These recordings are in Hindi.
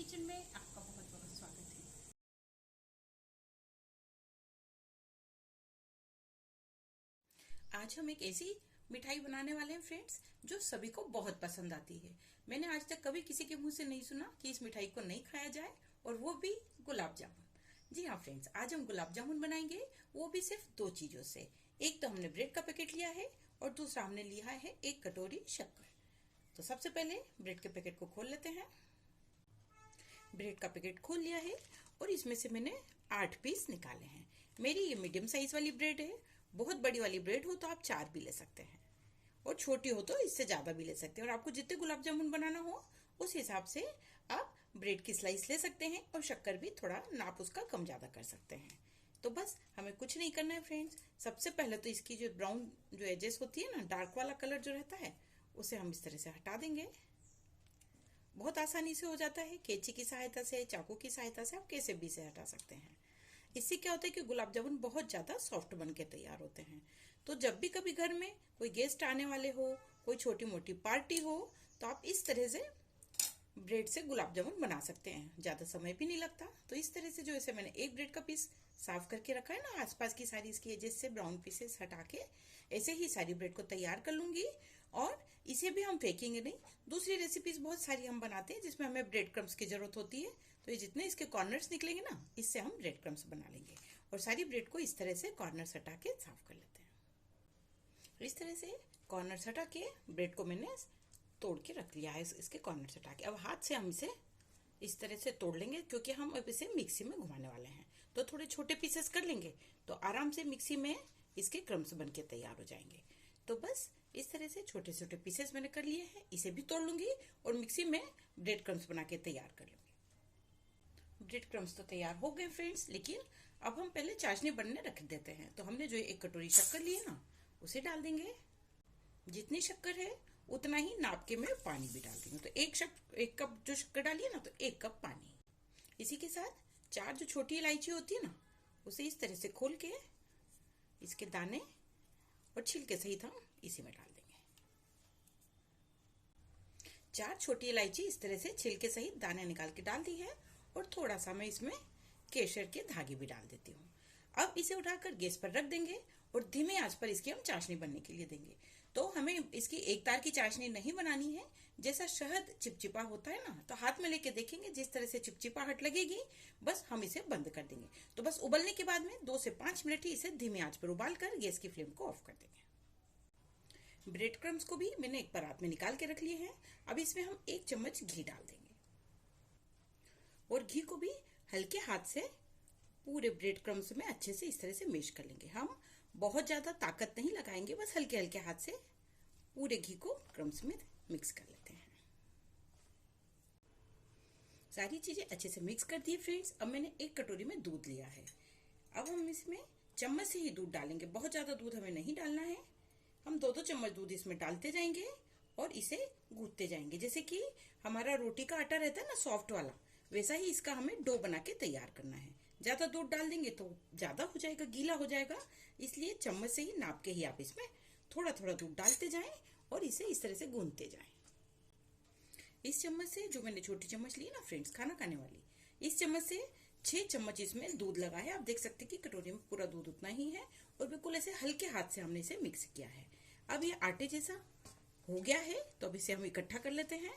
किचन में आपका बहुत बहुत स्वागत है। आज हम एक ऐसी मिठाई बनाने वाले हैं फ्रेंड्स, जो सभी को बहुत पसंद आती है। मैंने आज तक कभी किसी के मुंह से नहीं सुना कि इस मिठाई को नहीं खाया जाए, और वो भी गुलाब जामुन। जी हाँ फ्रेंड्स, आज हम गुलाब जामुन बनाएंगे, वो भी सिर्फ दो चीजों से। एक तो हमने ब्रेड का पैकेट लिया है और दूसरा हमने लिया है एक कटोरी शक्कर। तो सबसे पहले ब्रेड के पैकेट को खोल लेते हैं। ब्रेड का पैकेट खोल लिया है और इसमें से मैंने 8 पीस निकाले हैं। मेरी ये मीडियम साइज वाली ब्रेड है। बहुत बड़ी वाली ब्रेड हो तो आप 4 भी ले सकते हैं, और छोटी हो तो इससे ज्यादा भी ले सकते हैं। और आपको जितने गुलाब जामुन बनाना हो उस हिसाब से आप ब्रेड की स्लाइस ले सकते हैं, और शक्कर भी थोड़ा नाप उसका कम ज्यादा कर सकते हैं। तो बस हमें कुछ नहीं करना है फ्रेंड्स। सबसे पहले तो इसकी जो ब्राउन जो एजेस होती है ना, डार्क वाला कलर जो रहता है, उसे हम इस तरह से हटा देंगे। बहुत आसानी से हो जाता है, कैंची की सहायता से, चाकू की सहायता से, आप कैसे भी से हटा सकते हैं। इससे क्या होता है कि गुलाब जामुन बहुत ज्यादा सॉफ्ट बन के तैयार होते हैं। तो जब भी कभी घर में कोई गेस्ट आने वाले हो, कोई छोटी मोटी पार्टी हो, तो आप इस तरह से ब्रेड से गुलाब जामुन बना सकते हैं। ज्यादा समय भी नहीं लगता। तो इस तरह से जो ऐसे मैंने एक ब्रेड का पीस साफ करके रखा है ना, आसपास की सारी इसकी एजेस से ब्राउन पीसेस हटा के ऐसे ही सारी ब्रेड को तैयार कर लूंगी। और इसे भी हम फेंकेंगे नहीं। दूसरी रेसिपीज बहुत सारी हम बनाते हैं जिसमें हमें ब्रेड क्रम्स की जरूरत होती है। तो ये जितने इसके कॉर्नर्स निकलेंगे ना, इससे हम ब्रेड क्रम्स बना लेंगे। और सारी ब्रेड को इस तरह से कॉर्नर्स हटा के साफ कर लेते हैं। इस तरह से कॉर्नर्स हटा के ब्रेड को मैंने तोड़ के रख लिया है, इसके कॉर्नर्स हटा के। अब हाथ से हम इसे इस तरह से तोड़ लेंगे, क्योंकि हम अब इसे मिक्सी में घुमाने वाले हैं। तो थोड़े छोटे पीसेस कर लेंगे तो आराम से मिक्सी में इसके क्रम्स बन के तैयार हो जाएंगे। तो बस इस तरह से छोटे छोटे पीसेस मैंने कर लिए हैं। इसे भी तोड़ लूंगी और मिक्सी में ब्रेड क्रम्स बना के तैयार कर लूंगी। ब्रेड क्रम्स तो तैयार हो गए फ्रेंड्स, लेकिन अब हम पहले चाशनी बनने रख देते हैं। तो हमने जो एक कटोरी शक्कर ली है ना, उसे डाल देंगे। जितनी शक्कर है उतना ही नाप के मैं पानी भी डाल देंगे। तो एक कप जो शक्कर डाली है ना, तो 1 कप पानी। इसी के साथ 4 जो छोटी इलायची होती है ना, उसे इस तरह से खोल के इसके दाने और छिलके सहित हम इसी में डाल देंगे। 4 छोटी इलायची इस तरह से छिलके सहित दाने निकाल के डाल दी है। और थोड़ा सा मैं इसमें केसर के धागे भी डाल देती हूँ। अब इसे उठाकर गैस पर रख देंगे और धीमे आंच पर इसकी हम चाशनी बनने के लिए देंगे। तो हमें इसकी एक तार की चाशनी नहीं बनानी है। जैसा शहद चिपचिपा होता है ना, तो हाथ में लेके देखेंगे जिस तरह से चिपचिपाहट लगेगी, बस हम इसे बंद कर देंगे। तो बस उबलने के बाद में 2 से 5 मिनट ही इसे धीमी आंच पर उबाल कर गैस की फ्लेम को ऑफ कर देंगे। ब्रेड क्रम्स को भी मैंने एक परात में निकाल के रख लिए हैं। अब इसमें हम 1 चम्मच घी डाल देंगे, और घी को भी हल्के हाथ से पूरे ब्रेड क्रम्स में अच्छे से इस तरह से मैश कर लेंगे। हम बहुत ज्यादा ताकत नहीं लगाएंगे, बस हल्के हल्के हाथ से पूरे घी को क्रम्स में मिक्स कर लेते हैं। सारी चीजें अच्छे से मिक्स कर दी फ्रेंड्स। अब मैंने 1 कटोरी में दूध लिया है। अब हम इसमें चम्मच से ही दूध डालेंगे। बहुत ज्यादा दूध हमें नहीं डालना है। हम 2-2 चम्मच दूध इसमें डालते जाएंगे और इसे गूंथते जाएंगे। जैसे कि हमारा रोटी का आटा रहता है ना, सॉफ्ट वाला, वैसा ही इसका हमें डो बना के तैयार करना है। ज्यादा दूध डाल देंगे तो ज्यादा हो जाएगा, गीला हो जाएगा। इसलिए चम्मच से ही नाप के ही आप इसमें थोड़ा थोड़ा दूध डालते जाएं और इसे इस तरह से गूंथते जाएं। इस चम्मच से, जो मैंने छोटी चम्मच ली ना फ्रेंड्स, खाना खाने वाली, इस चम्मच से 6 चम्मच इसमें दूध लगा है। आप देख सकते हैं कि कटोरी में पूरा दूध उतना ही है, और बिल्कुल ऐसे हल्के हाथ से हमने इसे मिक्स किया है। अब ये आटे जैसा हो गया है, तो अब इसे हम इकट्ठा कर लेते हैं।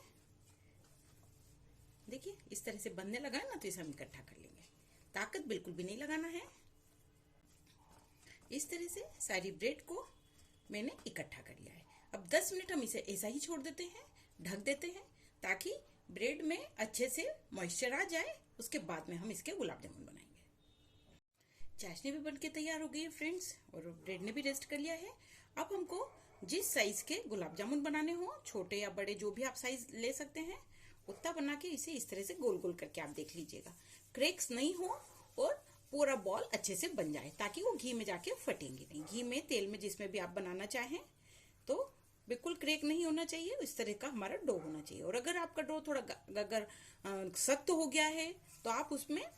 देखिए इस तरह से बनने लगा है ना, तो इसे हम इकट्ठा कर लेंगे। ताकत बिल्कुल भी नहीं लगाना है। इस तरह से सारी ब्रेड को मैंने इकट्ठा कर लिया है। अब 10 मिनट हम इसे ऐसा ही छोड़ देते हैं, ढक देते हैं, ताकि ब्रेड में अच्छे से मॉइस्चर आ जाए। उसके बाद में हम इसके गुलाब जामुन बनाएंगे। चाशनी भी बनके तैयार हो गई है फ्रेंड्स, और ब्रेड ने भी रेस्ट कर लिया है। अब हमको जिस साइज के गुलाब जामुन बनाने हो, छोटे या बड़े जो भी आप साइज ले सकते हैं, उतना बना के इसे इस तरह से गोल गोल करके आप देख लीजिएगा, क्रैक्स नहीं हो और पूरा बॉल अच्छे से बन जाए, ताकि वो घी में जाके फटेंगे नहीं। घी में, तेल में, जिसमें भी आप बनाना चाहें, तो बिल्कुल क्रैक नहीं होना चाहिए। इस तरह का हमारा डो होना चाहिए। और अगर आपका डो थोड़ा अगर सख्त हो गया है, तो आप उसमें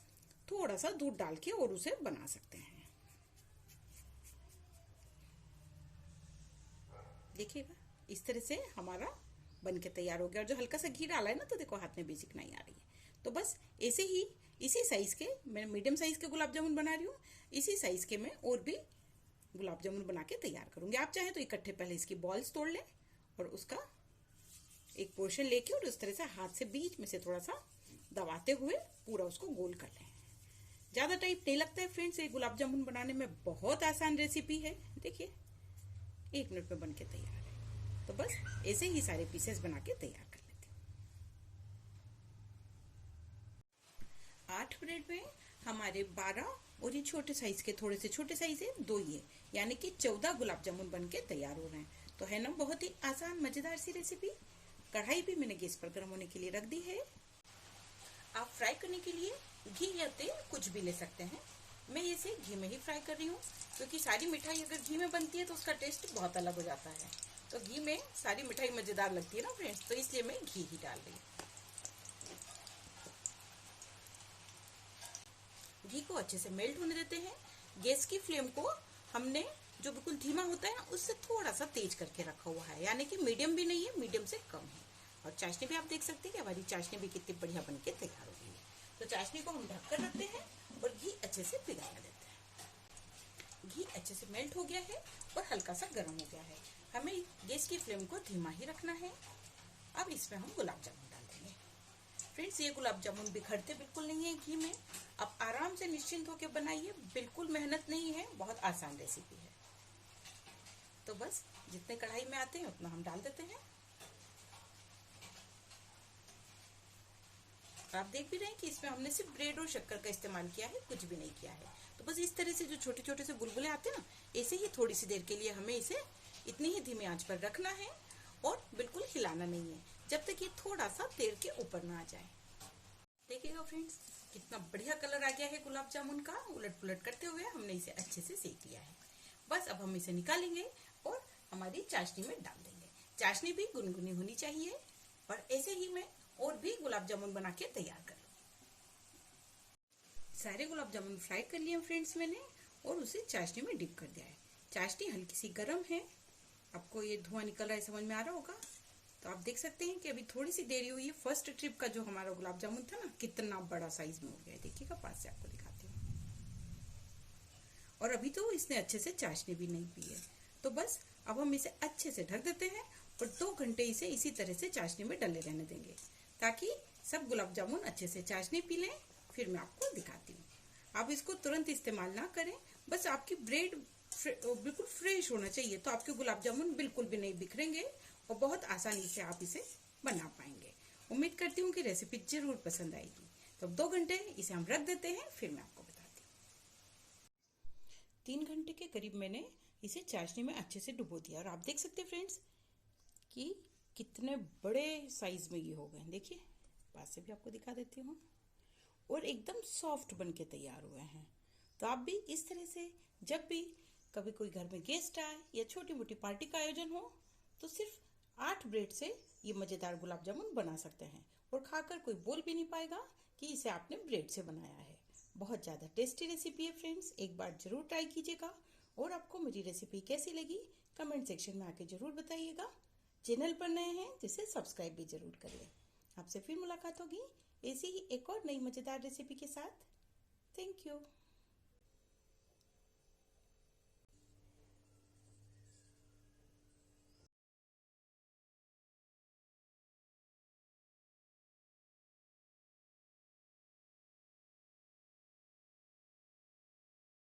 थोड़ा सा दूध डाल के और उसे बना सकते हैं। देखिएगा इस तरह से हमारा बन के तैयार हो गया। और जो हल्का सा घी डाला है ना, तो देखो हाथ में भी चिकनाई आ रही है। तो बस ऐसे ही इसी साइज के मैं मीडियम साइज के गुलाब जामुन बना रही हूँ। इसी साइज के मैं और भी गुलाब जामुन बना के तैयार करूंगी। आप चाहें तो इकट्ठे पहले इसकी बॉल्स तोड़ लें और उसका एक पोर्शन लेके और उस तरह से हाथ से बीच में से थोड़ा सा दबाते हुए पूरा उसको गोल कर लें। ज्यादा टाइम नहीं लगता है फ्रेंड्स, ये गुलाब जामुन बनाने में बहुत आसान रेसिपी है। देखिए 1 मिनट में बन के तैयार है। तो बस ऐसे ही सारे पीसेस बना के तैयार कर लेते हैं। 8 मिनट में हमारे 12 और ये छोटे साइज के, थोड़े से छोटे साइज है 2 ये, यानी कि 14 गुलाब जामुन बन के तैयार हो रहे हैं। तो है ना बहुत ही आसान मजेदार सी रेसिपी। कढ़ाई भी मैंने गैस पर गर्म होने के लिए रख दी है। आप फ्राई करने के लिए घी या तेल कुछ भी ले सकते हैं। मैं इसे घी में ही फ्राई कर रही हूँ, क्योंकि सारी मिठाई अगर घी में बनती है तो उसका टेस्ट बहुत अलग हो जाता है। तो घी में सारी मिठाई मजेदार लगती है ना फ्रेंड्स, तो इसलिए मैं घी ही डाल रही हूँ। घी को अच्छे से मेल्ट होने देते हैं। गैस की फ्लेम को हमने जो बिल्कुल धीमा होता है उससे थोड़ा सा तेज करके रखा हुआ है, यानी कि मीडियम भी नहीं है, मीडियम से कम है। और चाशनी भी आप देख सकते हैं कि हमारी चाशनी भी कितनी बढ़िया बन के तैयार हो गई है। तो चाशनी को हम ढककर रखते हैं और घी अच्छे से पिघलने देते हैं। घी अच्छे से मेल्ट हो गया है और हल्का सा गर्म हो गया है। हमें गैस की फ्लेम को धीमा ही रखना है। अब इसमें हम गुलाब जामुन डाल देंगे। फ्रेंड्स, ये गुलाब जामुन बिखरते बिल्कुल नहीं है घी में। आप आराम से निश्चिंत होकर बनाइए, बिल्कुल मेहनत नहीं है, बहुत आसान रेसिपी है। तो बस जितने कढ़ाई में आते हैं उतना हम डाल देते हैं। आप देख भी रहे हैं कि इसमें हमने सिर्फ ब्रेड और शक्कर का इस्तेमाल किया है, कुछ भी नहीं किया है। तो बस इस तरह से जो छोटे छोटे से बुलबुले आते हैं ना, ऐसे ही थोड़ी सी देर के लिए हमें इसे इतनी ही धीमी आंच पर रखना है और बिल्कुल हिलाना नहीं है जब तक ये थोड़ा सा तेल के ऊपर ना आ जाए। देखिएगा फ्रेंड्स, कितना बढ़िया कलर आ गया है गुलाब जामुन का। उलट पुलट करते हुए हमने इसे अच्छे से सेक लिया है। बस अब हम इसे निकालेंगे और हमारी चाशनी में डाल देंगे। चाशनी भी गुनगुनी होनी चाहिए। और ऐसे ही मैं और भी गुलाब जामुन बना के तैयार कर लूं। सारे गुलाब जामुन फ्राई कर लिए फ्रेंड्स मैंने, और उसे चाशनी में डिप कर दिया है। चाशनी हल्की सी गर्म है। आपको ये धुआं निकल रहा है, समझ में आ रहा होगा। तो आप देख सकते हैं कि अभी थोड़ी सी देरी हुई है। फर्स्ट ट्रिप का जो हमारा गुलाब जामुन था ना, कितना बड़ा साइज में हो गया है। देखिएगा, पास से आपको दिखाती हूँ। और अभी तो इसने अच्छे से चाशनी भी नहीं पी है। तो बस अब हम इसे अच्छे से ढक देते हैं और 2 घंटे इसे इसी तरह से चाशनी में डले रहने देंगे, ताकि सब गुलाब जामुन अच्छे से चाशनी पी लें। फिर मैं आपको दिखाती हूँ। आप इसको तुरंत इस्तेमाल ना करें। बस आपकी ब्रेड बिल्कुल फ्रेश होना चाहिए, तो आपके गुलाब जामुन बिल्कुल भी नहीं बिखरेंगे और बहुत आसानी से आप इसे बना पाएंगे। उम्मीद करती हूँ कि रेसिपी जरूर पसंद आएगी। तो अब 2 घंटे इसे हम रख देते हैं, फिर मैं आपको बताती हूँ। 3 घंटे के करीब मैंने इसे चाशनी में अच्छे से डुबो दिया और आप देख सकते हैं फ्रेंड्स कि कितने बड़े साइज में ये हो गए। देखिए, पास से भी आपको दिखा देती हूँ। और एकदम सॉफ्ट बन के तैयार हुए हैं। तो आप भी इस तरह से जब भी कभी कोई घर में गेस्ट आए या छोटी मोटी पार्टी का आयोजन हो, तो सिर्फ 8 ब्रेड से ये मजेदार गुलाब जामुन बना सकते हैं और खाकर कोई बोल भी नहीं पाएगा कि इसे आपने ब्रेड से बनाया है। बहुत ज़्यादा टेस्टी रेसिपी है फ्रेंड्स, एक बार जरूर ट्राई कीजिएगा। और आपको मेरी रेसिपी कैसी लगी कमेंट सेक्शन में आके जरूर बताइएगा। चैनल पर नए हैं तो इसे सब्सक्राइब भी जरूर करिए। आपसे फिर मुलाकात होगी ऐसी ही एक और नई मजेदार रेसिपी के साथ। Thank you.